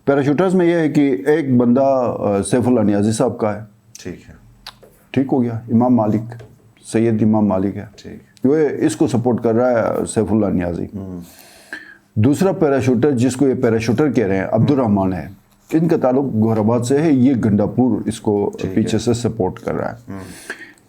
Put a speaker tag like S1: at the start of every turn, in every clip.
S1: پیراشوٹرز میں یہ ہے کہ ایک بندہ سیف اللہ نیازی صاحب کا ہے،
S2: ٹھیک ہے،
S1: ٹھیک ہو گیا، امام مالک، سید امام مالک ہے،
S2: ٹھیک،
S1: وہ اس کو سپورٹ کر رہا ہے سیف اللہ نیازی۔ دوسرا پیراشوٹر جس کو یہ پیراشوٹر کہہ رہے ہیں عبد الرحمن ہے، ان کا تعلق گوہر آباد سے ہے، یہ گنڈا پور اس کو پیچھے سے سپورٹ کر رہا ہے۔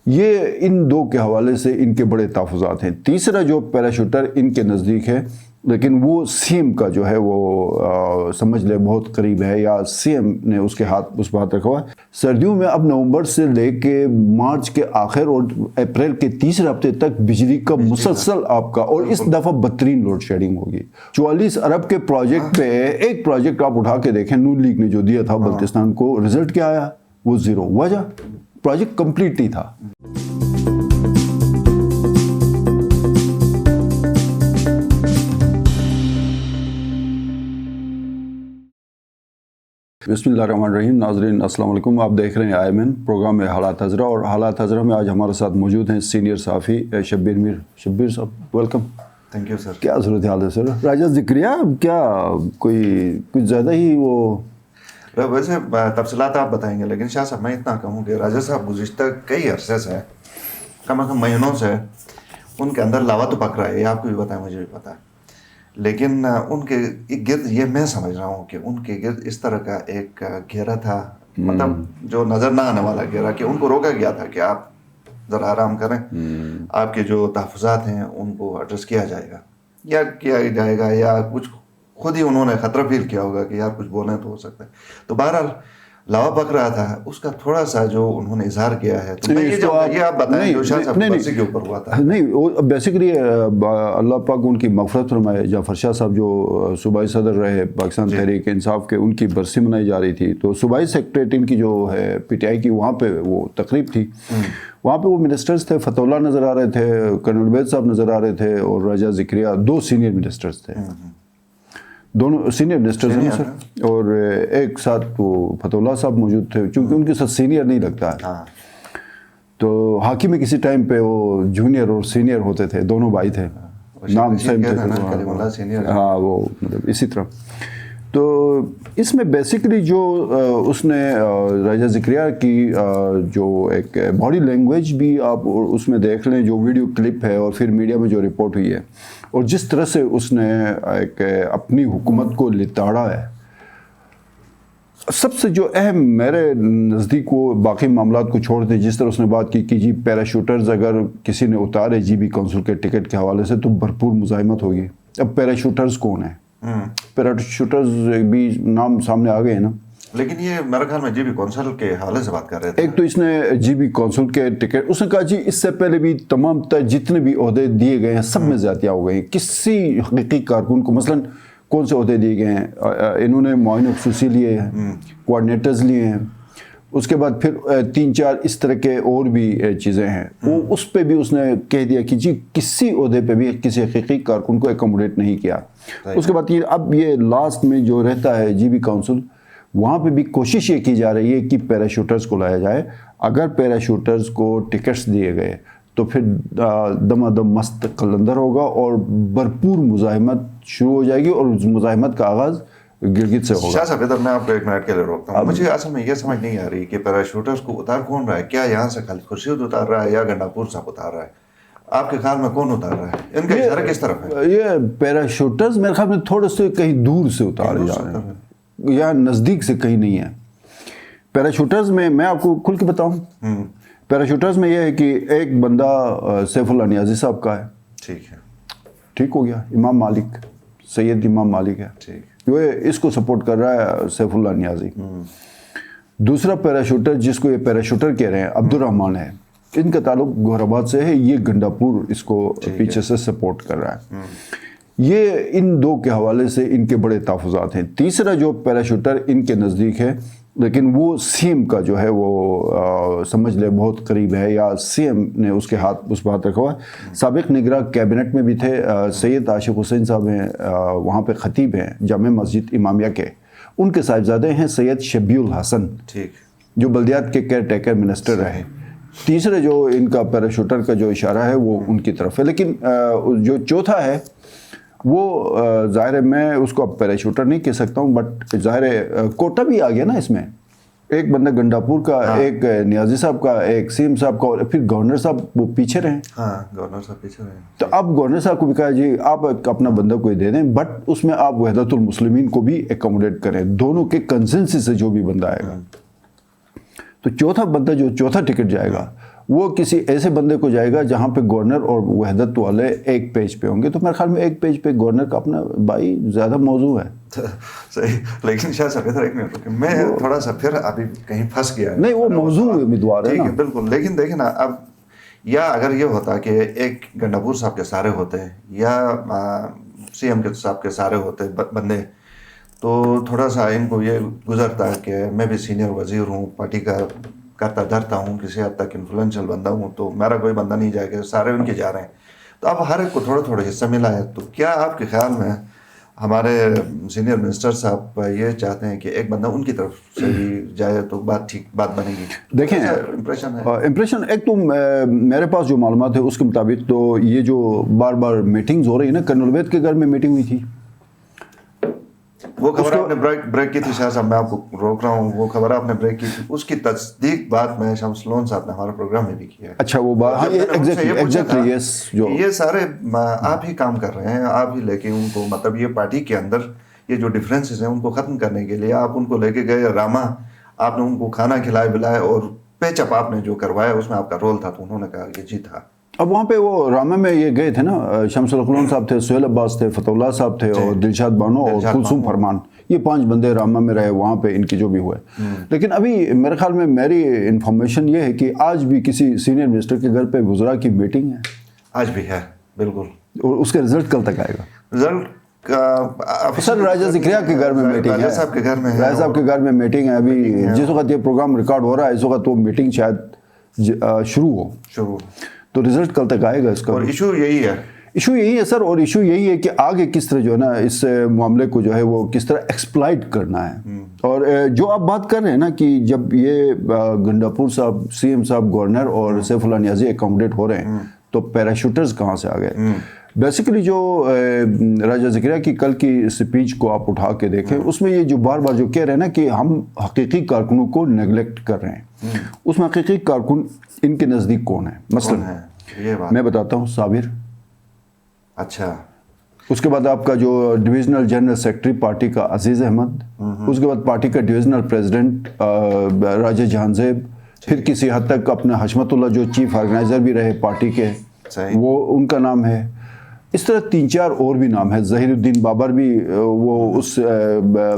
S1: یہ ان دو کے حوالے سے ان کے بڑے تحفظات ہیں۔ تیسرا جو پیراشوٹر ان کے نزدیک ہے لیکن وہ سی ایم کا جو ہے وہ سمجھ لے بہت قریب ہے، یا سی ایم نے اس کے ہاتھ اس بات رکھا ہوا ہے۔ سردیوں میں اب نومبر سے لے کے مارچ کے آخر اور اپریل کے تیسرے ہفتے تک بجلی کا مسلسل آپ کا، اور اس دفعہ بدترین لوڈ شیڈنگ ہوگی۔ 44 ارب کے پروجیکٹ پہ ایک پروجیکٹ آپ اٹھا کے دیکھیں، نون لیگ نے جو دیا تھا بلتستان کو، رزلٹ کیا آیا؟ وہ زیرو۔ وجہ پروجیکٹ کمپلیٹ نہیں تھا۔ بسم اللہ الرحمن الرحیم۔ ناظرین السلام علیکم، آپ دیکھ رہے ہیں IMN پروگرام میں حالات حضرہ، اور حالات حضرہ میں آج ہمارے ساتھ موجود ہیں سینئر صحافی شبیر میر۔ شبیر صاحب ویلکم۔
S2: Thank you sir.
S1: کیا صورتحال ہے سر؟ راجہ ذکریہ کیا کوئی کچھ زیادہ ہی وہ
S2: ویسے تفصیلات آپ بتائیں گے، لیکن شاہ صاحب میں اتنا کہوں کہ راجہ صاحب گزشتہ کئی عرصے سے، کم از کم مہینوں سے ان کے اندر لاوا تو پک رہا ہے، یہ آپ کو بھی پتہ ہے، مجھے بھی پتہ ہے، لیکن ان کے گرد یہ میں سمجھ رہا ہوں کہ ان کے گرد اس طرح کا ایک گھیرا تھا، مطلب جو نظر نہ آنے والا گھیرا، کہ ان کو روکا گیا تھا کہ آپ ذرا آرام کریں، آپ کے جو تحفظات ہیں ان کو ایڈریس کیا جائے گا، یا کیا جائے گا، یا کچھ خود ہی انہوں نے خطرہ فیل کیا ہوگا کہ یار کچھ بولیں تو ہو سکتا ہے۔ تو بہرحال لاوا پک رہا تھا، اس کا تھوڑا سا جو انہوں نے اظہار کیا ہے، تو یہ آپ بتائیں جو شاہ صاحب کے اوپر ہوا تھا۔
S1: نہیں، بیسیکلی اللہ پاک ان کی مغفرت فرمائے، جعفر شاہ صاحب جو صوبائی صدر رہے پاکستان تحریک انصاف کے، ان کی برسی منائی جا رہی تھی، تو صوبائی سیکریٹریٹ ان کی جو ہے PTI کی، وہاں پہ وہ تقریب تھی، وہاں پہ وہ منسٹرز تھے، فتح اللہ نظر آ رہے تھے، کرنل عبید صاحب نظر آ رہے تھے، اور راجہ ذکریہ، دو سینئر منسٹرز تھے، دونوں سینئر منسٹرز ہیں سر، اور ایک ساتھ وہ فتح اللہ صاحب موجود تھے، چونکہ ان کے ساتھ سینئر نہیں لگتا ہے، تو ہاکی میں کسی ٹائم پہ وہ جونیئر اور سینئر ہوتے تھے، دونوں بھائی تھے، نام سیم تھے، ہاں وہ مطلب اسی طرح۔ تو اس میں بیسیکلی جو اس نے راجہ ذکریہ کی جو ایک باڈی لینگویج بھی آپ اس میں دیکھ لیں، جو ویڈیو کلپ ہے اور پھر میڈیا میں جو رپورٹ ہوئی ہے، اور جس طرح سے اس نے ایک اپنی حکومت کو لتاڑا ہے، سب سے جو اہم میرے نزدیک، وہ باقی معاملات کو چھوڑ دیں، جس طرح اس نے بات کی کہ جی پیراشوٹرز اگر کسی نے اتارے GB کونسل کے ٹکٹ کے حوالے سے تو بھرپور مزاحمت ہوگی۔ اب پیراشوٹرز کون ہیں؟ پیراشوٹرز بھی نام سامنے آ گئے ہیں نا،
S2: لیکن یہ میرے خیال میں GB کونسل کے حوالے سے بات کر رہے تھے۔
S1: ایک تو اس نے GB کونسل کے ٹکٹ، اس نے کہا جی اس سے پہلے بھی تمام جتنے بھی عہدے دیے گئے ہیں سب میں زیادتیاں ہو گئی ہیں، کسی حقیقی کارکن کو مثلاً کون سے عہدے دیے گئے ہیں، انہوں نے معاون خصوصی لیے ہیں، کوآرڈینیٹرز لیے ہیں، اس کے بعد پھر 3-4 اس طرح کے اور بھی چیزیں ہیں، وہ اس پہ بھی اس نے کہہ دیا کہ جی کسی عہدے پہ بھی کسی حقیقی کارکن کو ایکوموڈیٹ نہیں کیا۔ اس کے بعد اب یہ لاسٹ میں جو رہتا ہے GB کونسل، وہاں پہ بھی کوشش یہ کی جا رہی ہے کہ پیراشوٹرز کو لایا جائے۔ اگر پیراشوٹرز کو ٹکٹس دیے گئے تو پھر دم مست قلندر ہوگا اور بھرپور مزاحمت شروع ہو جائے گی، اور مزاحمت کا آغاز گلگت سے ہوگا۔
S2: شاہ صاحب ادھر میں آپ کو 1 منٹ کے لیے روکتا ہوں، مجھے اصل میں یہ سمجھ نہیں آ رہی کہ پیراشوٹرز کو اتار کون رہا ہے؟ کیا یہاں سے خالد خورشید اتار رہا ہے یا گنڈا پور صاحب اتار رہا ہے؟ آپ کے خیال میں کون اتار رہا ہے؟ ان کا اشارہ کس طرف ہے؟
S1: یہ پیراشوٹرز میرے خیال میں تھوڑے سے کہیں دور سے اتارے جا رہے ہیں، یا نزدیک سے کہیں نہیں ہے۔ پیراشوٹرز میں آپ کو کھل کے بتاؤں، پیراشوٹرز میں یہ ہے کہ ایک بندہ سیف اللہ نیازی صاحب کا ہے،
S2: ٹھیک ہے،
S1: ٹھیک ہو گیا، امام مالک، سید امام مالک ہے، وہ اس کو سپورٹ کر رہا ہے سیف اللہ نیازی۔ دوسرا پیراشوٹر جس کو یہ پیراشوٹر کہہ رہے ہیں عبد الرحمن ہے، ان کا تعلق گوہر آباد سے ہے، یہ گنڈا پور اس کو پیچھے سے سپورٹ کر رہا ہے۔ یہ ان دو کے حوالے سے ان کے بڑے تحفظات ہیں۔ تیسرا جو پیراشوٹر ان کے نزدیک ہے لیکن وہ سی ایم کا جو ہے وہ سمجھ لے بہت قریب ہے، یا سی ایم نے اس کے ہاتھ اس بات رکھا ہوا ہے۔ سابق نگراں کیبنٹ میں بھی تھے، سید عاشق حسین صاحب ہیں، وہاں پہ خطیب ہیں جامع مسجد امامیہ کے، ان کے صاحبزادے ہیں سید شبیع الحسن، جو بلدیات کے کیئر ٹیکر منسٹر رہے۔ تیسرے جو ان کا پیراشوٹر کا جو اشارہ ہے وہ ان کی طرف ہے، لیکن جو چوتھا ہے وہ ظاہر ہے میں اس کو اب پیراشوٹر نہیں کہہ سکتا ہوں، بٹ ظاہر ہے کوٹا بھی آ گیا نا اس میں، ایک بندہ گنڈاپور کا، ایک نیازی صاحب کا، ایک سی ایم صاحب کا، اور پھر گورنر صاحب وہ پیچھے رہے.
S2: ہاں گورنر صاحب پیچھے رہے.
S1: تو اب گورنر صاحب کو بھی کہا جی آپ اپنا بندہ کوئی دے دیں، بٹ اس میں آپ وحدت المسلمین کو بھی ایکوموڈیٹ کریں، دونوں کے کنسنسس سے جو بھی بندہ آئے گا. تو چوتھا بندہ جو چوتھا ٹکٹ جائے گا وہ کسی ایسے بندے کو جائے گا جہاں پہ گورنر اور وحدت والے ایک پیج پہ ہوں گے. تو میرے خیال میں ایک پیج پہ گورنر کا اپنا بھائی زیادہ موضوع ہے.
S2: صحیح. لیکن شاہ صاحب ادھر ایک منٹ میں تھوڑا سا پھر ابھی کہیں پھنس گیا.
S1: نہیں وہ موضوع امیدوار ہے نا.
S2: بالکل. لیکن دیکھیں نا اب یا اگر یہ ہوتا کہ ایک گنڈاپور صاحب کے سارے ہوتے یا سی ایم کے صاحب کے سارے ہوتے بندے، تو تھوڑا سا ان کو یہ گزرتا کہ میں بھی سینئر وزیر ہوں، پارٹی کا کرتا دھرتا ہوں، کسی حد تک انفلوئنشل بندہ ہوں، تو میرا کوئی بندہ نہیں جائے گا، سارے ان کے جا رہے ہیں. تو اب ہر ایک کو تھوڑا تھوڑا حصہ ملا ہے. تو کیا آپ کے خیال میں ہمارے سینئر منسٹر صاحب یہ چاہتے ہیں کہ ایک بندہ ان کی طرف سے بھی جائے تو بات ٹھیک بات بنے گی؟
S1: دیکھیں امپریشن ایک تو میرے پاس جو معلومات ہے اس کے مطابق تو یہ جو بار بار میٹنگز ہو رہی ہیں نا، کرنل وید کے گھر میں میٹنگ ہوئی تھی،
S2: وہ خبر آپ نے بریک کی تھی. شاہ صاحب میں آپ کو روک رہا ہوں، وہ خبر آپ نے بریک کی تھی، اس کی تصدیق بات میں شمس لون صاحب نے ہمارے پروگرام میں بھی کیا ہے.
S1: اچھا وہ بات ایگزیکٹلی یس، جو
S2: یہ سارے آپ ہی کام کر رہے ہیں، آپ ہی لے کے ان کو، مطلب یہ پارٹی کے اندر یہ جو ڈفرینسز ہیں ان کو ختم کرنے کے لیے آپ ان کو لے کے گئے راما، آپ نے ان کو کھانا کھلائے بلائے اور پیچ اپ آپ نے جو کروایا اس میں آپ کا رول تھا. تو انہوں نے کہا کہ جی تھا.
S1: اب وہاں پہ وہ رامہ میں یہ گئے تھے نا، شمس الخلون صاحب تھے، سہیل عباس تھے، فتح اللہ صاحب تھے، اور دلشاد بانو اور کلثوم فرمان، یہ 5 بندے رامہ میں رہے، وہاں پہ ان کی جو بھی ہوئے. لیکن ابھی میرے خیال میں میری انفارمیشن یہ ہے کہ آج بھی کسی سینئر منسٹر کے گھر پہ وزراء کی میٹنگ ہے.
S2: آج بھی ہے بالکل.
S1: اور اس کا رزلٹ کل تک آئے گا.
S2: رزلٹ
S1: سر راجہ ذکریہ کے گھر میں میٹنگ ہے،
S2: راجہ صاحب کے گھر میں ہے،
S1: راجہ صاحب کے گھر میں میٹنگ ہے. ابھی جس وقت یہ پروگرام ریکارڈ ہو رہا ہے اس وقت وہ میٹنگ شاید شروع، تو رزلٹ کل تک آئے گا اس کا.
S2: اور ایشو یہی ہے
S1: سر، اور ایشو یہی ہے کہ آگے کس طرح جو ہے نا اس معاملے کو جو ہے وہ کس طرح ایکسپلائٹ کرنا ہے. اور جو آپ بات کر رہے ہیں نا کہ جب یہ گنڈاپور صاحب، سی ایم صاحب، گورنر اور سیف اللہ نیازی اکوموڈیٹ ہو رہے ہیں تو پیراشوٹرز کہاں سے آ گئے؟ بیسیکلی جو راجہ ذکریہ کی کل کی سپیچ کو آپ اٹھا کے دیکھیں، اس میں یہ جو بار بار جو کہہ رہے ہیں نا کہ ہم حقیقی کارکنوں کو نیگلیکٹ کر رہے ہیں، اس میں حقیقی کارکن ان کے نزدیک کون ہے؟ مثلا میں بتاتا ہوں، صابر.
S2: اچھا.
S1: اس کے بعد آپ کا جو ڈویژنل جنرل سیکرٹری پارٹی کا عزیز احمد، اس کے بعد پارٹی کا ڈویژنل پریزیڈنٹ راجہ جہان زیب، پھر کسی حد تک اپنے حشمت اللہ جو چیف آرگنائزر بھی رہے پارٹی کے، وہ ان کا نام ہے. اس طرح 3-4 اور بھی نام ہے. ظہیر الدین بابر بھی وہ اس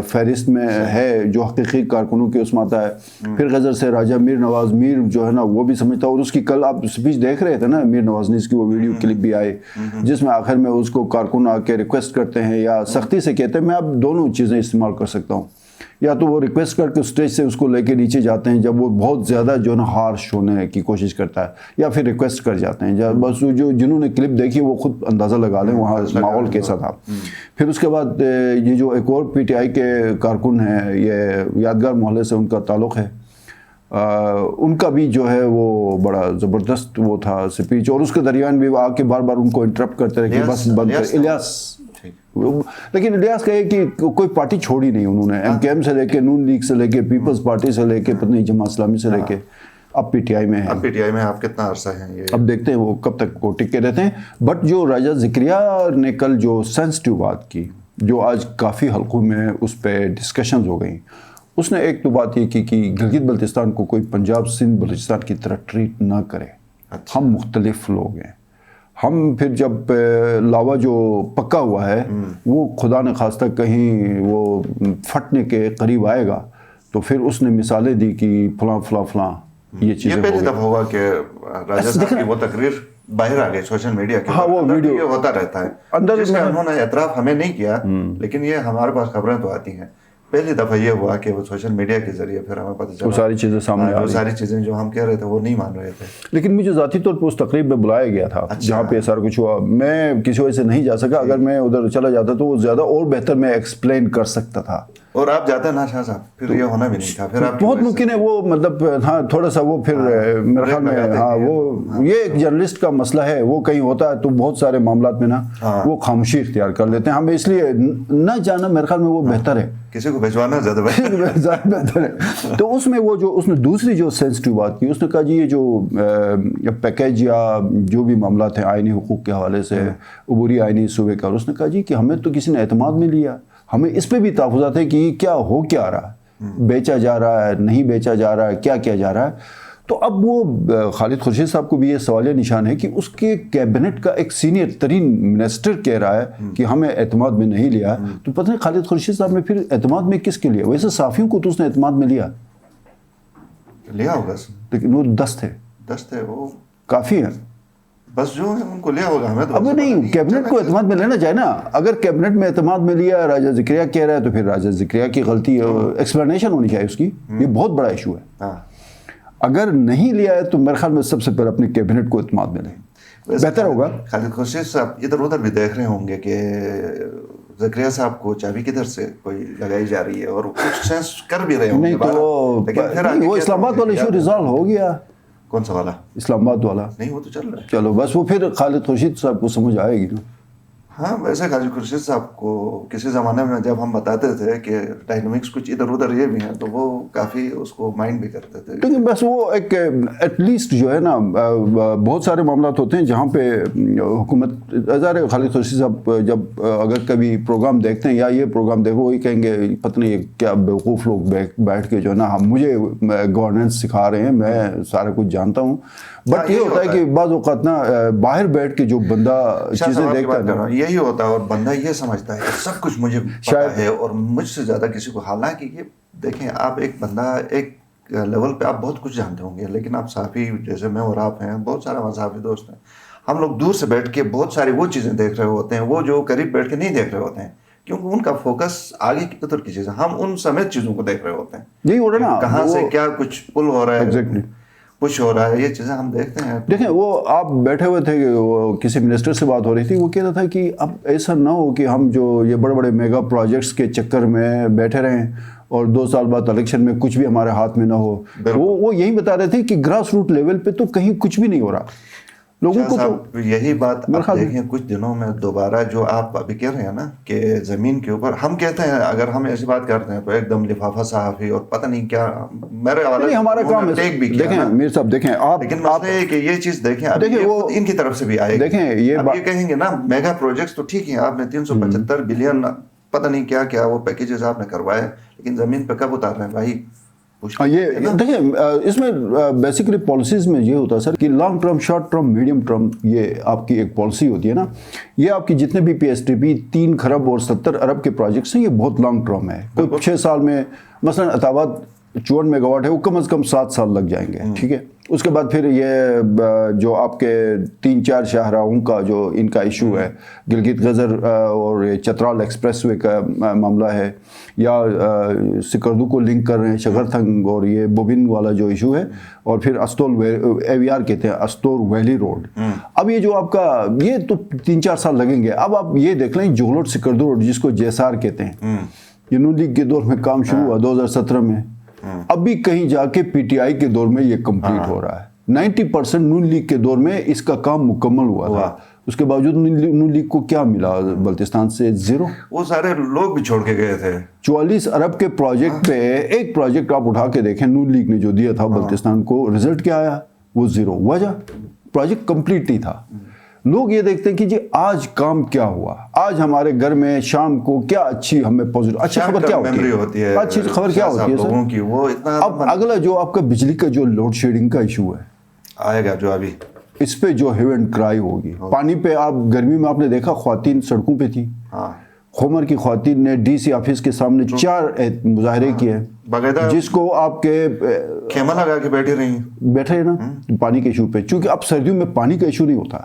S1: فہرست میں ہے جو حقیقی کارکنوں کے اس میں آتا ہے. پھر غزر سے راجہ میر نواز میر جو ہے نا وہ بھی سمجھتا ہے. اور اس کی کل آپ سپیچ دیکھ رہے تھے نا میر نواز نے، اس کی وہ ویڈیو کلپ بھی آئے جس میں آخر میں اس کو کارکن آ کے ریکویسٹ کرتے ہیں یا سختی سے کہتے ہیں میں اب دونوں چیزیں استعمال کر سکتا ہوں، یا تو وہ ریکویسٹ کر کے اسٹیج سے اس کو لے کے نیچے جاتے ہیں جب وہ بہت زیادہ جو ہے نا ہارش ہونے کی کوشش کرتا ہے، یا پھر ریکویسٹ کر جاتے ہیں. بس جو جنہوں نے کلپ دیکھی وہ خود اندازہ لگا لیں وہاں ماحول کیسا تھا. پھر اس کے بعد یہ جو ایک اور پی ٹی آئی کے کارکن ہیں، یہ یادگار محلے سے ان کا تعلق ہے، ان کا بھی جو ہے وہ بڑا زبردست وہ تھا سپیچ، اور اس کے درمیان بھی آ کے بار بار ان کو انٹرپٹ کرتے رہے کہ بس بند کر. الیاس، لیکن الیاس کہے کہ کوئی پارٹی چھوڑی نہیں انہوں نے، ایم کے ایم سے لے کے نون لیگ سے لے کے پیپلز پارٹی سے لے کے پتنی جماعت اسلامی سے لے کے اب پی ٹی آئی میں ہے.
S2: اب پی ٹی آئی میں آپ کتنا عرصہ ہیں یہ
S1: اب دیکھتے ہیں وہ کب تک وہ ٹکے رہتے ہیں. بٹ جو راجہ ذکریہ نے کل جو سینسٹیو بات کی، جو آج کافی حلقوں میں اس پہ ڈسکشنز ہو گئیں، اس نے ایک تو بات یہ کی کہ گلگت بلتستان کو کوئی پنجاب سندھ بلوچستان کی طرح ٹریٹ نہ کرے. ہم مختلف لوگ ہیں. ہم پھر جب لاوا جو پکا ہوا ہے وہ خدا نے خواستہ کہیں وہ پھٹنے کے قریب آئے گا تو پھر اس نے مثالیں دی کہ فلاں فلاں فلاں یہ چیزیں.
S2: یہ پہلی دفعہ ہوا کہ راجہ صاحب کی وہ تقریر باہر آ گئی سوشل میڈیا کے.
S1: ہاں وہ ویڈیو
S2: یہ ہوتا رہتا ہے جس کا انہوں نے اعتراف ہمیں نہیں کیا، لیکن یہ ہمارے پاس خبریں تو آتی ہیں. پہلی دفعہ یہ ہوا کہ وہ سوشل میڈیا کے ذریعے پھر ہمیں پتہ چلا
S1: وہ ساری چیزیں سامنے آ گئی،
S2: وہ ساری چیزیں جو ہم کہہ رہے تھے وہ نہیں مان رہے تھے.
S1: لیکن مجھے ذاتی طور پہ اس تقریب میں بلایا گیا تھا جہاں پہ سارا کچھ ہوا. میں کسی وجہ سے نہیں جا سکا. اگر میں ادھر چلا جاتا تو وہ زیادہ اور بہتر میں ایکسپلین کر سکتا تھا
S2: اور آپ جاتے ہیں نا شاہ صاحب, پھر یہ ہونا بھی نہیں تھا. پھر آپ
S1: بہت ممکن ہے وہ مطلب ہاں تھوڑا سا وہ پھر میرے خیال میں ہاں وہ یہ ایک جرنلسٹ کا مسئلہ ہے, وہ کہیں ہوتا ہے تو بہت سارے معاملات میں نا وہ خاموشی اختیار کر لیتے ہیں. ہمیں اس لیے نہ جانا میرے خیال میں وہ بہتر ہے,
S2: کسی کو بھجوانا زیادہ
S1: بہتر ہے. تو اس میں وہ جو اس نے دوسری جو سینسٹیو بات کی, اس نے کہا جی یہ جو پیکیج یا جو بھی معاملات ہیں آئینی حقوق کے حوالے سے, عبوری آئینی صوبے کا, اس نے کہا جی کہ ہمیں تو کسی نے اعتماد میں لیا, ہمیں اس پہ بھی تحفظات ہیں کہ یہ کیا ہو کیا رہا ہے, بیچا جا رہا ہے نہیں بیچا جا رہا ہے, کیا کیا جا رہا ہے. تو اب وہ خالد خورشید صاحب کو بھی یہ سوالیہ نشان ہے کہ اس کے کیبنٹ کا ایک سینئر ترین منسٹر کہہ رہا ہے کہ ہمیں اعتماد میں نہیں لیا. تو پتہ نہیں خالد خورشید صاحب نے پھر اعتماد میں کس کے لیا؟ ویسے صحافیوں کو تو اس نے اعتماد میں لیا
S2: ہوگا,
S1: لیکن وہ 10 تھے
S2: وہ
S1: کافی ہیں.
S2: بس جو ہے ان کو لیا ہوگا, ہمیں تو
S1: اب نہیں کیبنٹ کو اعتماد میں لینا چاہے نا. اگر کیبنٹ میں اعتماد میں لیا, راجہ ذکریہ کہہ رہا ہے, تو پھر راجہ ذکریہ کی غلطی ہے, ایکسپلینیشن ہونی چاہیے اس کی. یہ بہت بڑا ایشو ہے. اگر نہیں لیا ہے تو میرے خیال میں سب سے پہلے اپنے کیبنٹ کو اعتماد میں لیں, بہتر ہوگا.
S2: خالد خورشید صاحب ادھر ادھر بھی دیکھ رہے ہوں گے کہ ذکریہ صاحب کو چابی کدھر سے کوئی لگائی جا رہی ہے, اور کچھ سینس کر بھی رہے ہوں گے.
S1: نہیں تو وہ اسلام آباد والا ایشو ریزالو ہو گیا.
S2: کون سا والا؟
S1: اسلام آباد والا.
S2: نہیں وہ تو چل رہا ہے.
S1: چلو بس وہ پھر خالد خورشید صاحب کو سمجھ آئے گی نا.
S2: ہاں ویسے خالد خورشید صاحب کو کسی زمانے میں جب ہم بتاتے تھے کہ ڈائنامکس کچھ ادھر ادھر یہ بھی ہیں, تو وہ کافی اس کو مائنڈ بھی کرتے تھے.
S1: لیکن بس وہ ایک ایٹ لیسٹ جو ہے نا, بہت سارے معاملات ہوتے ہیں جہاں پہ حکومت ظاہر خالد خورشید صاحب جب اگر کبھی پروگرام دیکھتے ہیں یا یہ پروگرام دیکھو, وہی کہیں گے پتہ نہیں کیا بیوقوف لوگ بیٹھ کے جو ہے نا مجھے گورننس سکھا رہے ہیں, میں سارا کچھ جانتا ہوں. بٹ یہ ہوتا ہے کہ بعض اوقات نا باہر بیٹھ کے جو بندہ چیزیں دیکھتا ہے
S2: یہی ہوتا ہے, اور بندہ یہ سمجھتا ہے کہ سب کچھ مجھے پتا ہے اور مجھ سے زیادہ کسی کو. حالانکہ یہ دیکھیں, آپ ایک بندہ ایک لیول پہ آپ بہت کچھ جانتے ہوں گے, لیکن آپ صحافی جیسے میں اور آپ ہیں, بہت سارے ہمارے صحافی دوست ہیں, ہم لوگ دور سے بیٹھ کے بہت ساری وہ چیزیں دیکھ رہے ہوتے ہیں وہ جو قریب بیٹھ کے نہیں دیکھ رہے ہوتے ہیں, کیونکہ ان کا فوکس آگے کی طرف کی چیزیں, ہم ان سمیت چیزوں کو دیکھ رہے ہوتے ہیں.
S1: یہی ہو رہا ہے نا,
S2: کہاں سے کیا کچھ پل ہو رہا ہے, کچھ ہو رہا ہے, یہ چیزیں ہم دیکھتے ہیں.
S1: دیکھیں وہ آپ بیٹھے ہوئے تھے کہ وہ کسی منسٹر سے بات ہو رہی تھی, وہ کہہ رہا تھا کہ اب ایسا نہ ہو کہ ہم جو یہ بڑے بڑے میگا پروجیکٹس کے چکر میں بیٹھے رہیں اور 2 سال بعد الیکشن میں کچھ بھی ہمارے ہاتھ میں نہ ہو. وہ یہی بتا رہے تھے کہ گراس روٹ لیول پہ تو کہیں کچھ بھی نہیں ہو رہا لوگوں کو. تو
S2: یہی بات آپ دیکھیں کچھ دنوں میں دوبارہ جو آپ ابھی کہہ رہے ہیں نا کہ زمین کے اوپر ہم کہتے ہیں, اگر ہم ایسی بات کرتے ہیں تو ایک دم لفافہ صحافی اور پتہ نہیں کیا میرے حوالے
S1: ہمارا کام ہے. دیکھیں میر صاحب دیکھیں آپ,
S2: لیکن مسئلہ ہے کہ یہ چیز دیکھیں وہ ان کی طرف سے بھی آئے.
S1: دیکھیں یہ
S2: کہیں گے نا میگا پروجیکٹس تو ٹھیک ہے, آپ نے 375 بلین پتہ نہیں کیا کیا وہ پیکیجز آپ نے کروائے, لیکن زمین پہ کب اتار رہے ہیں بھائی؟
S1: یہ دیکھیں اس میں بیسیکلی پالیسیز میں یہ ہوتا ہے سر کہ long term, short term, medium term, یہ آپ کی ایک پالیسی ہوتی ہے نا. یہ آپ کی جتنے بھی پی ایس ٹی پی 3 خرب اور 70 ارب کے پروجیکٹس ہیں, یہ بہت لانگ ٹرم ہے. کوئی 6 سال میں مثلا عطاباد 54 میگا واٹ ہے, وہ کم از کم 7 سال لگ جائیں گے, ٹھیک ہے. اس کے بعد پھر یہ جو آپ کے 3-4 شاہراہوں کا جو ان کا ایشو ہے, گلگت غزر اور چترال ایکسپریس وے کا معاملہ ہے, یا سکردو کو لنک کر رہے ہیں شگرتھنگ اور یہ بوبن والا جو ایشو ہے, اور پھر استول اے وی آر کہتے ہیں استور ویلی روڈ. اب یہ جو آپ کا یہ تو 3-4 سال لگیں گے. اب آپ یہ دیکھ لیں جوگلوٹ سکردو روڈ جس کو جیسار کہتے ہیں, یہ نون لیگ کے دور میں کام شروع ہوا 2017 میں, ابھی کہیں جا کے پی ٹی آئی کے دور میں یہ کمپلیٹ ہو رہا ہے. 90% نون لیگ کے دور میں اس کا کام مکمل ہوا تھا. اس کے باوجود نون لیگ کو کیا ملا بلتستان سے؟ 0.
S2: وہ سارے لوگ بھی چھوڑ کے گئے تھے. 44
S1: ارب کے پروجیکٹ پہ ایک پروجیکٹ آپ اٹھا کے دیکھیں نون لیگ نے جو دیا تھا بلتستان کو, رزلٹ کیا آیا؟ وہ 0. وجہ پروجیکٹ کمپلیٹ نہیں تھا. لوگ یہ دیکھتے ہیں کہ جی آج کام کیا ہوا, آج ہمارے گھر میں شام کو کیا اچھی ہمیں پوزیٹو اچھی خبر کیا ہوتی ہے, اچھی خبر کیا ہوتی ہے
S2: لوگوں کی. وہ اتنا
S1: اب اگلا جو آپ کا بجلی کا جو لوڈ شیڈنگ کا ایشو ہے
S2: آئے گا, جو ابھی
S1: اس پہ جو ہیو اینڈ کرائی ہوگی. پانی پہ آپ گرمی میں آپ نے دیکھا خواتین سڑکوں پہ تھی, خومر کی خواتین نے ڈی سی آفس کے سامنے 4 مظاہرے کیے, جس کو آپ کے
S2: خیمہ لگا کے
S1: بیٹھے ہیں نا پانی کے ایشو پہ. چونکہ اب سردیوں میں پانی کا ایشو نہیں ہوتا,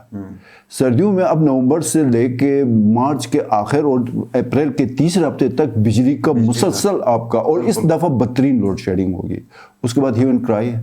S1: سردیوں میں اب نومبر سے لے کے مارچ کے آخر اور اپریل کے تیسرے ہفتے تک بجلی کا مسلسل آپ کا, اور اس دفعہ بدترین لوڈ شیڈنگ ہوگی. اس کے بعد ہیو اینڈ کرائی ہے.